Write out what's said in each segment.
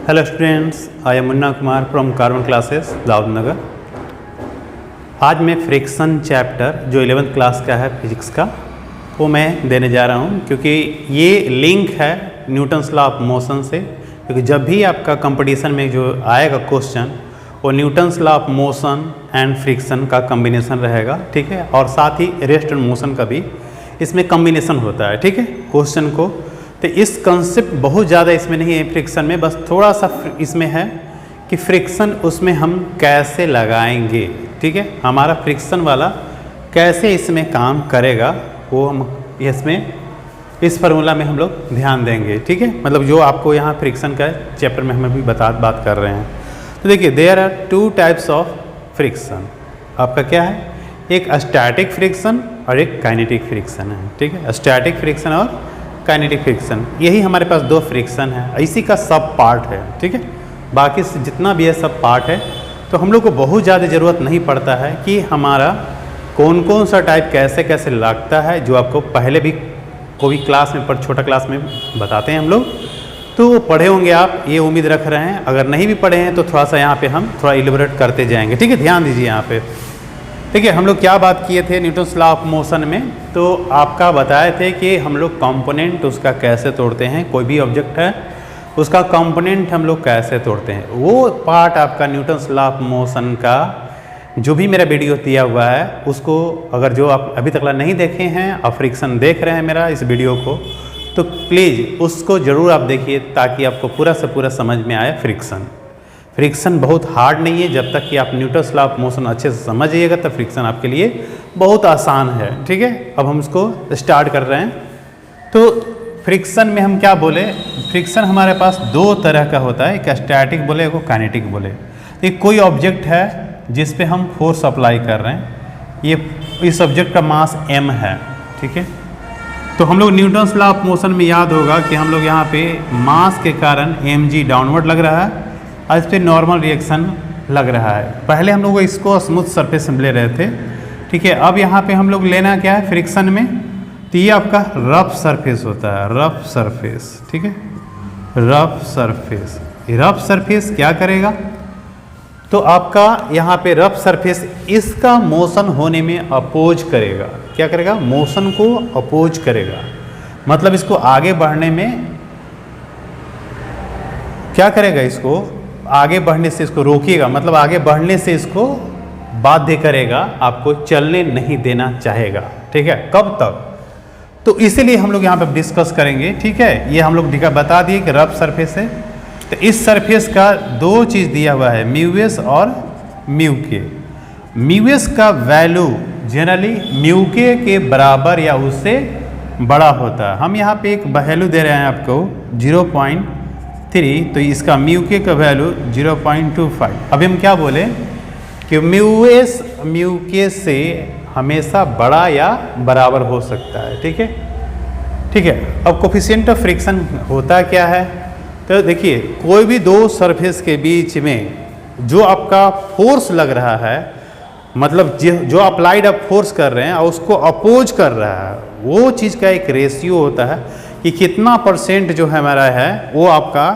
Hello students, I am Munna Kumar from carbon classes Daudnagar. आज मैं friction chapter जो 11th क्लास का है फिजिक्स का वो मैं देने जा रहा हूँ, क्योंकि ये लिंक है न्यूटन्स लॉ ऑफ मोशन से। क्योंकि जब भी आपका कंपटीशन में जो आएगा क्वेश्चन वो Newton's law of motion and friction का कम्बिनेशन रहेगा, ठीक है। और साथ ही रेस्ट एंड मोशन का भी इसमें कम्बिनेशन होता है, ठीक है, क्वेश्चन को। तो इस कंसेप्ट बहुत ज़्यादा इसमें नहीं है फ्रिक्शन में, बस थोड़ा सा इसमें है कि फ्रिक्शन उसमें हम कैसे लगाएंगे, ठीक है। हमारा फ्रिक्शन वाला कैसे इसमें काम करेगा वो हम इसमें इस फार्मूला में हम लोग ध्यान देंगे, ठीक है। मतलब जो आपको यहाँ फ्रिक्शन का चैप्टर में हम अभी बात कर रहे हैं। तो देखिए, there are two types of friction. आपका क्या है, एक स्टैटिक फ्रिक्शन और एक काइनेटिक फ्रिक्शन है, ठीक है। स्टैटिक फ्रिक्शन और काइनेटिक फ्रिक्शन, यही हमारे पास दो फ्रिक्शन है, इसी का सब पार्ट है, ठीक है। बाकी जितना भी है सब पार्ट है। तो हम लोग को बहुत ज़्यादा ज़रूरत नहीं पड़ता है कि हमारा कौन कौन सा टाइप कैसे कैसे लगता है, जो आपको पहले भी कोई क्लास में छोटा क्लास में बताते हैं हम लोग। तो वो पढ़े होंगे आप, ये उम्मीद रख रहे हैं। अगर नहीं भी पढ़े हैं तो थोड़ा सा यहाँ पे हम थोड़ा इलेबोरेट करते जाएंगे, ठीक है। ध्यान दीजिए यहाँ पे, ठीक है। हम लोग क्या बात किए थे न्यूटन्स लॉ ऑफ मोशन में, तो आपका बताए थे कि हम लोग कंपोनेंट उसका कैसे तोड़ते हैं। कोई भी ऑब्जेक्ट है उसका कंपोनेंट हम लोग कैसे तोड़ते हैं, वो पार्ट आपका न्यूटन्स लॉ ऑफ मोशन का जो भी मेरा वीडियो दिया हुआ है उसको अगर जो आप अभी तक नहीं देखे हैं और फ्रिक्शन देख रहे हैं मेरा इस वीडियो को, तो प्लीज़ उसको ज़रूर आप देखिए, ताकि आपको पूरा से पूरा समझ में आए फ्रिक्शन। फ्रिक्शन बहुत हार्ड नहीं है, जब तक कि आप न्यूटन्स लॉ ऑफ मोशन अच्छे से समझिएगा तब फ्रिक्शन आपके लिए बहुत आसान है, ठीक है। अब हम उसको स्टार्ट कर रहे हैं। तो फ्रिक्शन में हम क्या बोले, फ्रिक्शन हमारे पास दो तरह का होता है, एक स्टैटिक बोले, एक काइनेटिक बोले। तो कोई ऑब्जेक्ट है जिस पे हम फोर्स अप्लाई कर रहे हैं, ये इस ऑब्जेक्ट का मास m है, ठीक है। तो हम लोग न्यूटन्स लॉ ऑफ मोशन में याद होगा कि हम लोग यहाँ पे मास के कारण mg डाउनवर्ड लग रहा है और इस पर नॉर्मल रिएक्शन लग रहा है। पहले हम लोग इसको स्मूथ सरफेस में ले रहे थे, ठीक है। अब यहाँ पे हम लोग लेना क्या है फ्रिक्शन में, तो ये आपका रफ सरफेस होता है, रफ सरफेस, ठीक है। रफ सरफेस, रफ सरफेस क्या करेगा, तो आपका यहाँ पे रफ सरफेस इसका मोशन होने में अपोज करेगा। क्या करेगा, मोशन को अपोज करेगा, मतलब इसको आगे बढ़ने में क्या करेगा, इसको आगे बढ़ने से इसको रोकिएगा, मतलब आगे बढ़ने से इसको बाध्य करेगा, आपको चलने नहीं देना चाहेगा, ठीक है। कब तक, तो इसीलिए हम लोग यहाँ पे डिस्कस करेंगे, ठीक है। ये हम लोग बता दिए कि रफ सरफेस है। तो इस सरफेस का दो चीज़ दिया हुआ है, म्यू एस और म्यू के। म्यू एस का वैल्यू जनरली म्यू के बराबर या उससे बड़ा होता है। हम यहाँ पे एक वैल्यू दे रहे हैं आपको 0.3, तो इसका म्यू के का वैल्यू 0.25। अभी हम क्या बोले कि म्यू एस म्यू के से हमेशा बड़ा या बराबर हो सकता है, ठीक है, ठीक है। अब कोफिशिएंट ऑफ फ्रिक्शन होता क्या है, तो देखिए कोई भी दो सरफेस के बीच में जो आपका फोर्स लग रहा है, मतलब जो अप्लाइड आप फोर्स कर रहे हैं और उसको अपोज कर रहा है, वो चीज़ का एक रेशियो होता है कि कितना परसेंट जो है हमारा है वो आपका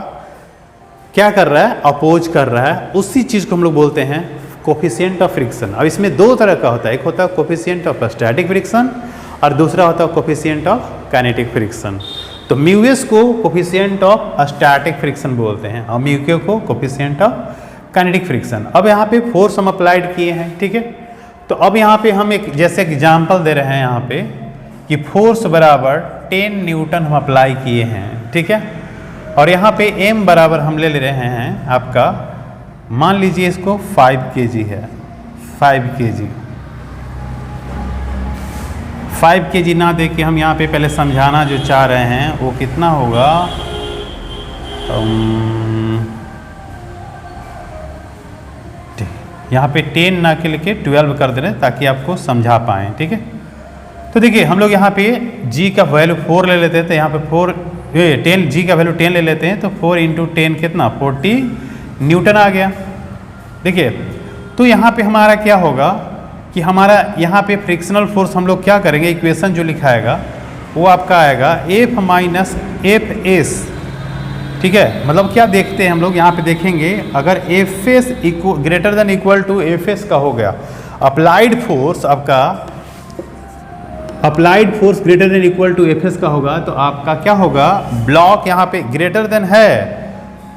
क्या कर रहा है, अपोज कर रहा है। उसी चीज़ को हम लोग बोलते हैं कोफिशिएंट ऑफ फ्रिक्शन। अब इसमें दो तरह का होता है, एक होता है कोफिशिएंट ऑफ स्टैटिक फ्रिक्शन और दूसरा होता है कोफिशिएंट ऑफ काइनेटिक फ्रिक्शन। तो म्यू एस को कोफिशिएंट ऑफ स्टैटिक फ्रिक्शन बोलते हैं और म्यू के को कोफिशिएंट ऑफ काइनेटिक फ्रिक्शन। अब यहाँ पे फोर्स हम अप्लाइड किए हैं, ठीक है। तो अब यहाँ पे हम एक जैसे एग्जाम्पल दे रहे हैं यहाँ पे कि फोर्स बराबर 10 न्यूटन हम अप्लाई किए हैं, ठीक है। और यहाँ पे m बराबर हम ले रहे हैं आपका, मान लीजिए इसको 5 kg है, 5 kg। 5 kg ना दे के हम यहाँ पे पहले समझाना जो चाह रहे हैं वो कितना होगा, यहाँ पे 10 ना के लेके 12 कर दे रहे हैं ताकि आपको समझा पाएँ, ठीक है। तो देखिए हम लोग यहाँ पे g का वैल्यू 4 ले लेते हैं, तो यहाँ पे 10 g का वैल्यू 10 ले लेते हैं, तो 4 × 10 कितना 40 न्यूटन आ गया। देखिए तो यहाँ पे हमारा क्या होगा कि हमारा यहाँ पे फ्रिक्शनल फोर्स हम लोग क्या करेंगे, इक्वेशन जो लिखाएगा वो आपका आएगा F - Fs ठीक है, मतलब क्या देखते हैं हम लोग यहाँ पे देखेंगे, अगर F S greater than equal to F S का हो गया, अप्लाइड फोर्स आपका applied force greater than equal to F S का होगा, तो आपका क्या होगा, ब्लॉक यहाँ पे ग्रेटर देन है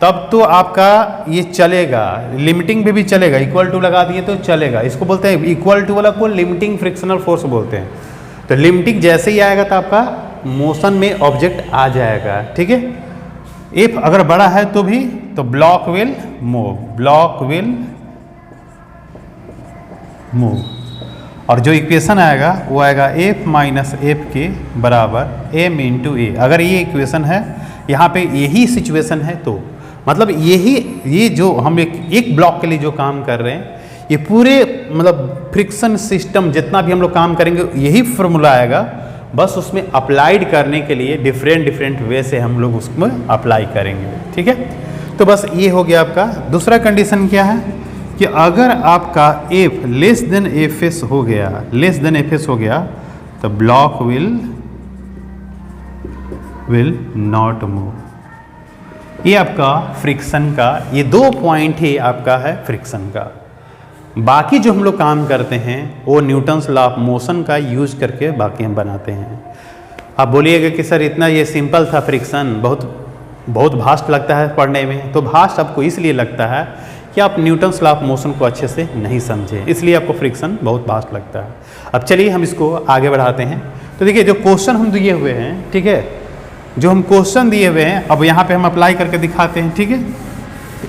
तब तो आपका ये चलेगा, लिमिटिंग पे भी चलेगा, इक्वल टू लगा दिए तो चलेगा। इसको बोलते हैं इक्वल टू वाला को लिमिटिंग फ्रिक्शनल फोर्स बोलते हैं। तो लिमिटिंग जैसे ही आएगा तो आपका मोशन में ऑब्जेक्ट आ जाएगा, ठीक है। इफ अगर बड़ा है तो भी, तो ब्लॉक विल मूव, और जो इक्वेशन आएगा वो आएगा एफ माइनस एफ के बराबर एम इंटू ए। अगर ये इक्वेशन है, यहाँ पे यही सिचुएशन है, तो मतलब ये जो हम एक ब्लॉक के लिए जो काम कर रहे हैं, ये पूरे मतलब फ्रिक्शन सिस्टम जितना भी हम लोग काम करेंगे यही फॉर्मूला आएगा, बस उसमें अप्लाइड करने के लिए डिफरेंट वे से हम लोग उसमें अप्लाई करेंगे, ठीक है। तो बस ये हो गया आपका। दूसरा कंडीशन क्या है कि अगर आपका F less than F S हो गया, तो ब्लॉक विल नॉट मूव। ये आपका फ्रिक्शन का, ये 2 पॉइंट ही आपका है फ्रिक्शन का। बाकी जो हम लोग काम करते हैं वो न्यूटन्स लॉ ऑफ मोशन का यूज करके बाकी हम बनाते हैं। आप बोलिएगा कि सर इतना ये सिंपल था फ्रिक्शन, बहुत भास्ट लगता है पढ़ने में। तो भास्ट आपको इसलिए लगता है कि आप न्यूटन्स लॉ ऑफ मोशन को अच्छे से नहीं समझे, इसलिए आपको फ्रिक्शन बहुत भास्ट लगता है। अब चलिए हम इसको आगे बढ़ाते हैं। तो देखिए जो क्वेश्चन हम दिए हुए हैं, ठीक है, जो हम क्वेश्चन दिए हुए हैं अब यहाँ पे हम अप्लाई करके दिखाते हैं, ठीक है।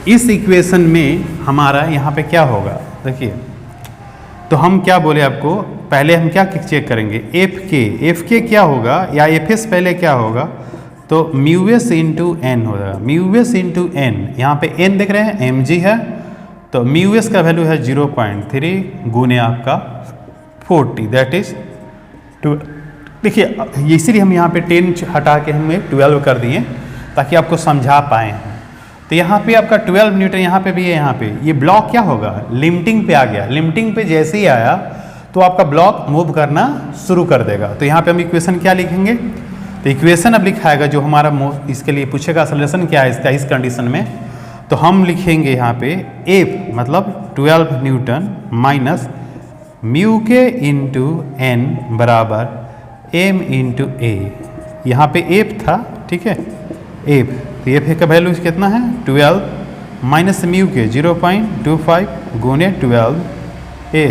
इस इक्वेशन में हमारा यहाँ पे क्या होगा, देखिए, तो हम क्या बोले आपको, पहले हम क्या चेक करेंगे, एफ के क्या होगा, या एफ एस पहले क्या होगा, तो म्यू एस इंटू एन हो जाएगा, म्यू एस इंटू एन। यहाँ पे एन देख रहे हैं, एम जी है, तो म्यू एस का वैल्यू है 0.3 गुने आपका 40, दैट इज 2। देखिए इसीलिए हम यहाँ पे 10 हटा के हमें 12 कर दिए ताकि आपको समझा पाए। तो यहाँ पे आपका 12 न्यूटन यहाँ पे भी है। यहाँ पे ये ब्लॉक क्या होगा, लिमिटिंग पे आ गया। लिमिटिंग पे जैसे ही आया तो आपका ब्लॉक मूव करना शुरू कर देगा। तो यहाँ पे हम इक्वेशन क्या लिखेंगे, तो इक्वेशन अब लिखाएगा जो हमारा इसके लिए पूछेगा सॉल्यूशन क्या है इसका, इस कंडीशन में। तो हम लिखेंगे यहाँ पे एफ मतलब 12 न्यूटन माइनस म्यू के इंटू एन बराबर एम इंटू ए। यहाँ पे एफ था, ठीक है, एफ, तो एफ का वैल्यू कितना है 12 माइनस म्यू के 0.25 गुने 12 ए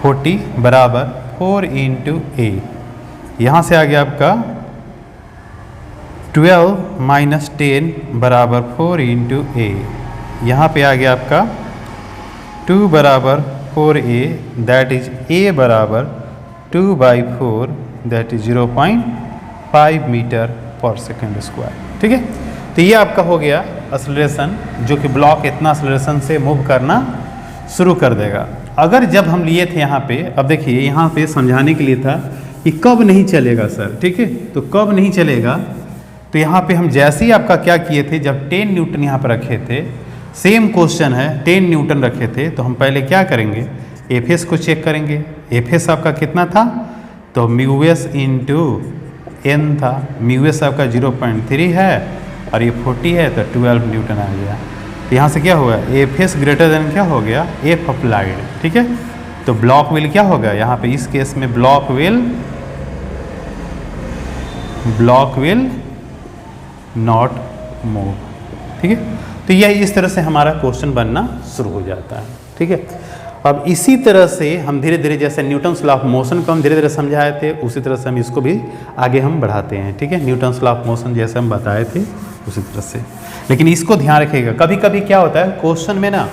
40 बराबर 4 इंटू ए। यहाँ से आ गया आपका 12 माइनस 10 बराबर 4 इंटू ए। यहाँ पे आ गया आपका 2 बराबर 4a, दैट इज a बराबर 2/4 दैट इज 0.5 मीटर पर सेकेंड स्क्वायर, ठीक है। तो ये आपका हो गया एक्सेलरेशन, जो कि ब्लॉक इतना एक्सेलरेशन से मूव करना शुरू कर देगा। अगर जब हम लिए थे यहाँ पे, अब देखिए यहाँ पे समझाने के लिए था कि कब नहीं चलेगा सर, ठीक है, तो कब नहीं चलेगा, तो यहाँ पे हम जैसे ही आपका क्या किए थे, जब 10 न्यूटन यहाँ पर रखे थे, सेम क्वेश्चन है, 10 न्यूटन रखे थे, तो हम पहले क्या करेंगे, एफ एस को चेक करेंगे। एफ एस आपका कितना था, तो म्यू एस इंटू एन था, म्यू एस आपका 0.3 है और ये 40 है, तो 12 न्यूटन आ गया। तो यहाँ से क्या हुआ, एफ एस ग्रेटर देन क्या हो गया, एफ अप्लाइड, ठीक है। तो ब्लॉक विल क्या होगा, यहाँ पे इस केस में ब्लॉक विल नॉट मूव, ठीक है। तो यह इस तरह से हमारा क्वेश्चन बनना शुरू हो जाता है, ठीक है। अब इसी तरह से हम धीरे धीरे, जैसे न्यूटन्स लॉ ऑफ मोशन को हम धीरे धीरे समझाए थे, उसी तरह से हम इसको भी आगे हम बढ़ाते हैं, ठीक है। न्यूटन्स लॉ ऑफ मोशन जैसे हम बताए थे उसी तरह से। लेकिन इसको ध्यान रखिएगा, कभी कभी क्या होता है क्वेश्चन में ना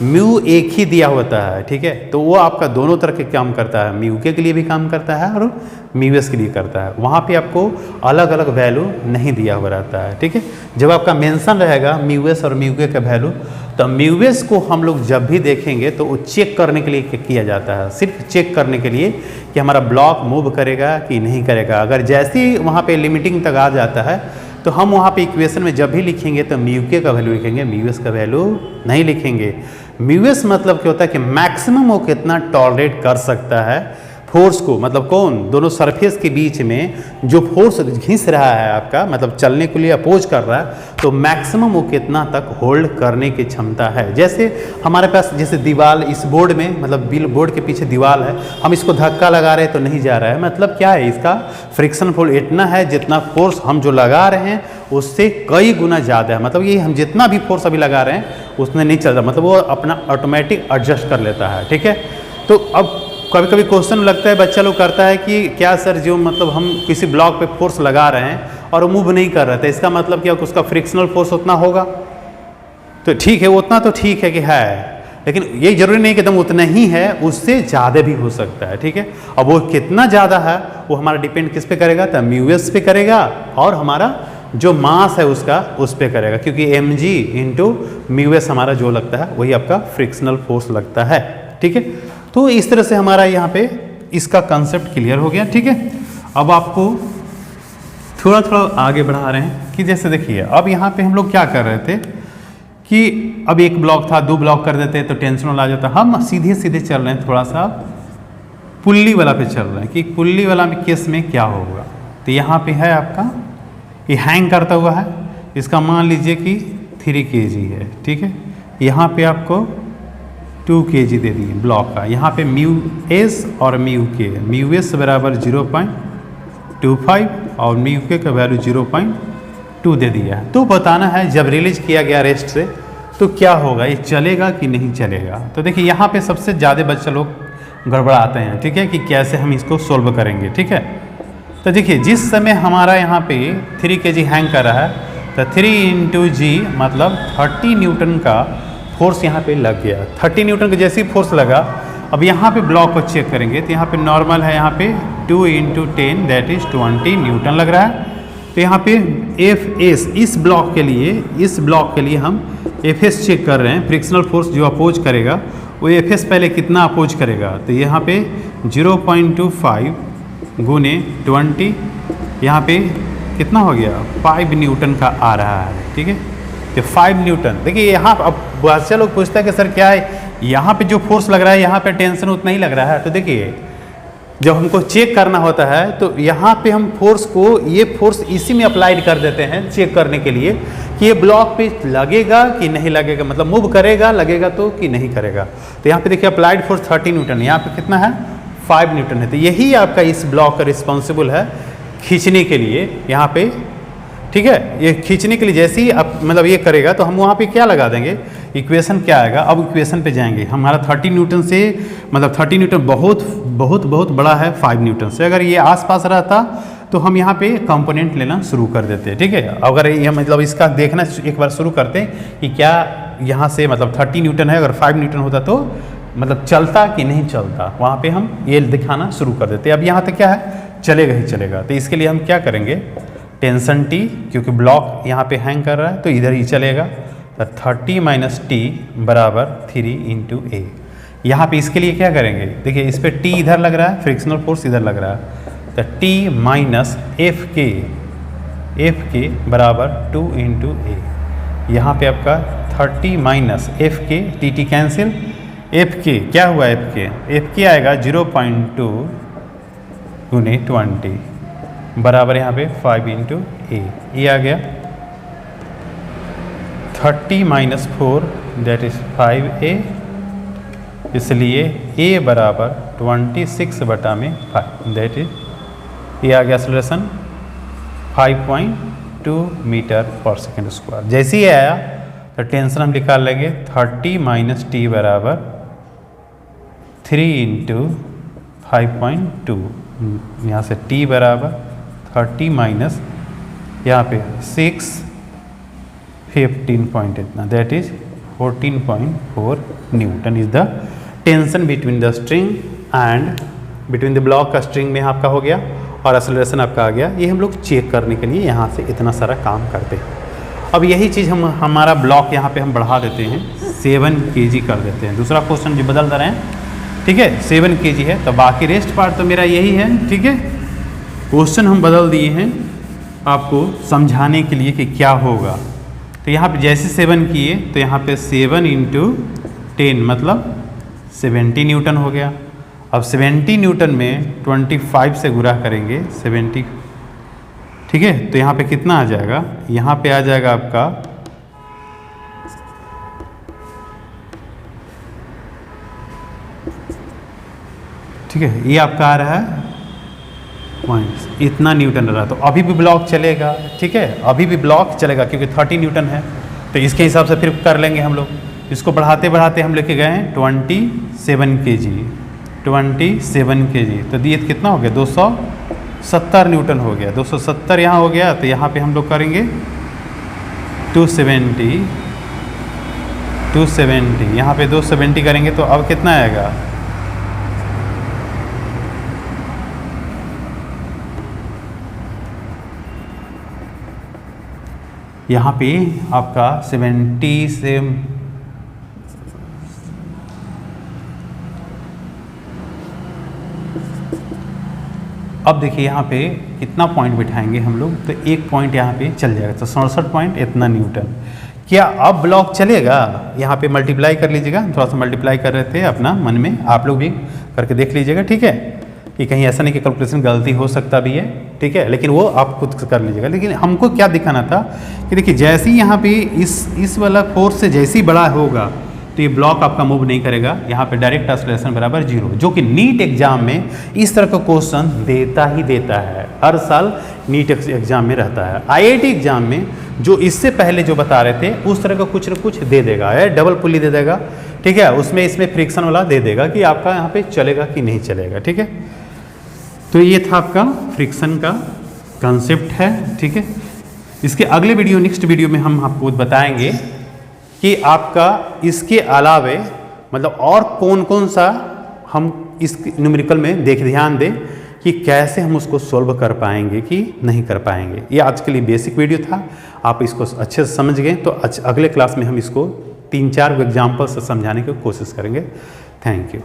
म्यू एक ही दिया होता है, ठीक है, तो वो आपका दोनों तरह के काम करता है, म्यू के लिए भी काम करता है और म्यू एस के लिए करता है। वहाँ पे आपको अलग अलग वैल्यू नहीं दिया हुआ रहता है, ठीक है। जब आपका मेंशन रहेगा म्यू एस और म्यू के का वैल्यू, तो म्यू एस को हम लोग जब भी देखेंगे तो वो चेक करने के लिए किया जाता है, सिर्फ चेक करने के लिए कि हमारा ब्लॉक मूव करेगा कि नहीं करेगा। अगर जैसे ही वहाँ पे लिमिटिंग तक आ जाता है तो हम वहाँ पे इक्वेशन में जब भी लिखेंगे तो म्यू के का वैल्यू लिखेंगे, म्यू एस का वैल्यू नहीं लिखेंगे। म्यू एस मतलब क्या होता है कि मैक्सिमम वो कितना टॉलरेट कर सकता है फोर्स को, मतलब कौन, दोनों सरफेस के बीच में जो फोर्स घिस रहा है आपका, मतलब चलने के लिए अपोज कर रहा है, तो मैक्सिमम वो कितना तक होल्ड करने की क्षमता है। जैसे हमारे पास जैसे दीवार इस बोर्ड में, मतलब बोर्ड के पीछे दीवार है, हम इसको धक्का लगा रहे हैं तो नहीं जा रहा है, मतलब क्या है, इसका फ्रिक्शन फोर्स इतना है जितना फोर्स हम जो लगा रहे हैं उससे कई गुना ज़्यादा है। मतलब ये हम जितना भी फोर्स अभी लगा रहे हैं उसमें नहीं चल रहा, मतलब वो अपना ऑटोमेटिक एडजस्ट कर लेता है। ठीक है, तो अब कभी कभी क्वेश्चन लगता है, बच्चा लोग करता है कि क्या सर, जो मतलब हम किसी ब्लॉक पे फोर्स लगा रहे हैं और वो मूव नहीं कर रहे थे, इसका मतलब क्या उसका फ्रिक्शनल फोर्स उतना होगा? तो ठीक है, उतना तो ठीक है कि है, लेकिन ये जरूरी नहीं कि एकदम उतना ही है, उससे ज़्यादा भी हो सकता है। ठीक है, अब वो कितना ज़्यादा है वो हमारा डिपेंड किस पे करेगा? तो म्यूएस पे करेगा, और हमारा जो मास है उसका उस पे करेगा, क्योंकि mg इंटू म्यूएस हमारा जो लगता है वही आपका फ्रिक्शनल फोर्स लगता है। ठीक है, तो इस तरह से हमारा यहाँ पे इसका कंसेप्ट क्लियर हो गया। ठीक है, अब आपको थोड़ा थोड़ा आगे बढ़ा रहे हैं कि जैसे देखिए, अब यहाँ पे हम लोग क्या कर रहे थे कि अब एक ब्लॉक था, 2 ब्लॉक कर देते तो टेंशन आ जाता, हम सीधे सीधे चल रहे हैं, थोड़ा सा पुल्ली वाला पे चल रहे हैं कि पुल्ली वाला में केस में क्या होगा। तो यहाँ पे है आपका, ये हैंग करता हुआ है, इसका मान लीजिए कि 3 kg है। ठीक है, यहाँ पे आपको 2 kg दे दिए ब्लॉक का, यहाँ पे म्यू एस और म्यू के, म्यू एस बराबर 0.25 और म्यू के का वैल्यू 0.2 दे दिया है। तो बताना है जब रिलीज किया गया रेस्ट से तो क्या होगा, ये चलेगा कि नहीं चलेगा। तो देखिए यहाँ पे सबसे ज़्यादा बच्चे लोग गड़बड़ाते हैं। ठीक है, कि कैसे हम इसको सोल्व करेंगे। ठीक है, तो देखिए जिस समय हमारा यहाँ पे 3 kg हैंग कर रहा है, तो 3 × g मतलब 30 न्यूटन का फोर्स यहाँ पे लग गया। 30 न्यूटन का जैसे ही फोर्स लगा, अब यहाँ पे ब्लॉक को चेक करेंगे तो यहाँ पे नॉर्मल है, यहाँ पे 2 × 10 दैट इज 20 न्यूटन लग रहा है। तो यहाँ पे Fs इस ब्लॉक के लिए हम Fs चेक कर रहे हैं, फ्रिक्शनल फोर्स जो अपोज करेगा वो Fs पहले कितना अपोज करेगा, तो यहाँ पे 0.25 गुने 20, यहाँ पे कितना हो गया, 5 न्यूटन का आ रहा है। ठीक है, तो 5 न्यूटन। देखिए यहाँ अब बच्चे लोग पूछता है कि सर क्या है, यहाँ पे जो फोर्स लग रहा है यहाँ पे टेंशन उतना ही लग रहा है। तो देखिए जब हमको चेक करना होता है तो यहाँ पे हम फोर्स को, ये फोर्स इसी में अप्लाइड कर देते हैं चेक करने के लिए कि ये ब्लॉक पे लगेगा कि नहीं लगेगा, मतलब मूव करेगा, लगेगा तो कि नहीं करेगा। तो यहाँ पे देखिए अप्लाइड फोर्स 30 न्यूटन, यहाँ पे कितना है, 5 न्यूटन है। तो यही आपका इस ब्लॉक का रिस्पॉन्सिबल है खींचने के लिए यहाँ पे। ठीक है, ये खींचने के लिए जैसे ही आप मतलब ये करेगा तो हम वहाँ पे क्या लगा देंगे, इक्वेशन क्या आएगा। अब इक्वेशन पे जाएंगे, हमारा 30 न्यूटन से, मतलब 30 न्यूटन बहुत बहुत बहुत बड़ा है 5 न्यूटन से। अगर ये आसपास रहता तो हम यहाँ पे कंपोनेंट लेना शुरू कर देते हैं। ठीक है, अगर ये मतलब इसका देखना एक बार शुरू करते हैं कि क्या यहाँ से मतलब 30 न्यूटन है, अगर 5 न्यूटन होता तो मतलब चलता कि नहीं चलता, वहाँ पे हम ये दिखाना शुरू कर देते हैं। अब यहाँ तक क्या है, चलेगा ही चलेगा। तो इसके लिए हम क्या करेंगे, टेंशन T, क्योंकि ब्लॉक यहाँ पे हैंग कर रहा है तो इधर ही चलेगा, तो 30 - T बराबर 3 × A। यहाँ पे इसके लिए क्या करेंगे, देखिए इस पर T इधर लग रहा है, फ्रिक्शनल फोर्स इधर लग रहा है, तो T - F के बराबर 2 × A। यहाँ पे आपका 30 - F के, T कैंसिल, F के क्या हुआ, F के आएगा 0.2 गुने 20 बराबर यहाँ पे 5 × A। ये आ गया 30 - 4 दैट इज 5A, इसलिए A बराबर 26/5 दैट इज, ये आ गया एक्सेलरेशन 5.2 मीटर/सेकंड²। जैसे ही आया तो टेंशन हम निकाल लेंगे, 30 - T बराबर 3 × 5.2, यहाँ से T बराबर 30 माइनस यहाँ पे 6 15 पॉइंट इतना that is 14.4 Newton is the tension between the string and between the block का स्ट्रिंग में आपका हो गया और एक्सेलरेशन आपका आ गया। ये हम लोग चेक करने के लिए यहाँ से इतना सारा काम करते हैं। अब यही चीज़ हम हमारा ब्लॉक यहाँ पे हम बढ़ा देते हैं, 7 kg कर देते हैं। दूसरा क्वेश्चन जो बदल रहे हैं, ठीक है, 7 kg है, तो बाकी रेस्ट पार्ट तो मेरा यही है। ठीक है, क्वेश्चन हम बदल दिए हैं आपको समझाने के लिए कि क्या होगा। तो यहाँ पे जैसे 7 किए तो यहाँ पे 7 × 10 मतलब 70 न्यूटन हो गया। अब 70 न्यूटन में 25 से गुणा करेंगे 70, ठीक है, तो यहाँ पे कितना आ जाएगा, यहाँ पे आ जाएगा आपका ठीक है, ये आपका आ रहा है पॉइंट इतना न्यूटन रहा, तो अभी भी ब्लॉक चलेगा, ठीक है, अभी भी ब्लॉक चलेगा क्योंकि 30 न्यूटन है। तो इसके हिसाब से फिर कर लेंगे हम लोग, इसको बढ़ाते बढ़ाते हम लेके गए हैं 27 kg, 27 kg, तो ये कितना हो गया 270 न्यूटन हो गया, 270 यहाँ हो गया। तो यहाँ पे हम लोग करेंगे 270, यहाँ पे 270 करेंगे तो अब कितना आएगा, यहाँ पे आपका 70 से अब देखिए यहाँ पे कितना पॉइंट बिठाएंगे हम लोग, तो एक पॉइंट यहाँ पे चल जाएगा, तो 67 पॉइंट इतना न्यूटन। क्या अब ब्लॉक चलेगा, यहाँ पे मल्टीप्लाई कर लीजिएगा, थोड़ा सा मल्टीप्लाई कर रहे थे अपना मन में, आप लोग भी करके देख लीजिएगा, ठीक है, कि कहीं ऐसा नहीं कि कैलकुलेशन गलती हो सकता भी है, ठीक है, लेकिन वो आप खुद कर लीजिएगा। लेकिन हमको क्या दिखाना था कि देखिए जैसे ही यहाँ पे इस वाला फोर्स से जैसे ही बड़ा होगा तो ये ब्लॉक आपका मूव नहीं करेगा, यहाँ पे डायरेक्ट एक्सेलरेशन बराबर 0, जो कि नीट एग्जाम में इस तरह का क्वेश्चन देता ही देता है, हर साल नीट एग्जाम में रहता है। IIT एग्जाम में जो इससे पहले जो बता रहे थे उस तरह का कुछ न कुछ दे देगा, डबल पुली दे देगा, ठीक है, उसमें इसमें फ्रिक्शन वाला दे देगा कि आपका यहाँ पे चलेगा कि नहीं चलेगा, ठीक है। तो ये था आपका फ्रिक्शन का कंसेप्ट है, ठीक है। इसके अगले वीडियो, नेक्स्ट वीडियो में हम आपको बताएंगे कि आपका इसके अलावे मतलब और कौन कौन सा हम इस न्यूमेरिकल में ध्यान दें कि कैसे हम उसको सोल्व कर पाएंगे कि नहीं कर पाएंगे। ये आज के लिए बेसिक वीडियो था, आप इसको अच्छे से समझ गए तो अगले क्लास में हम इसको 3-4 एग्जाम्पल से समझाने की कोशिश करेंगे। Thank you.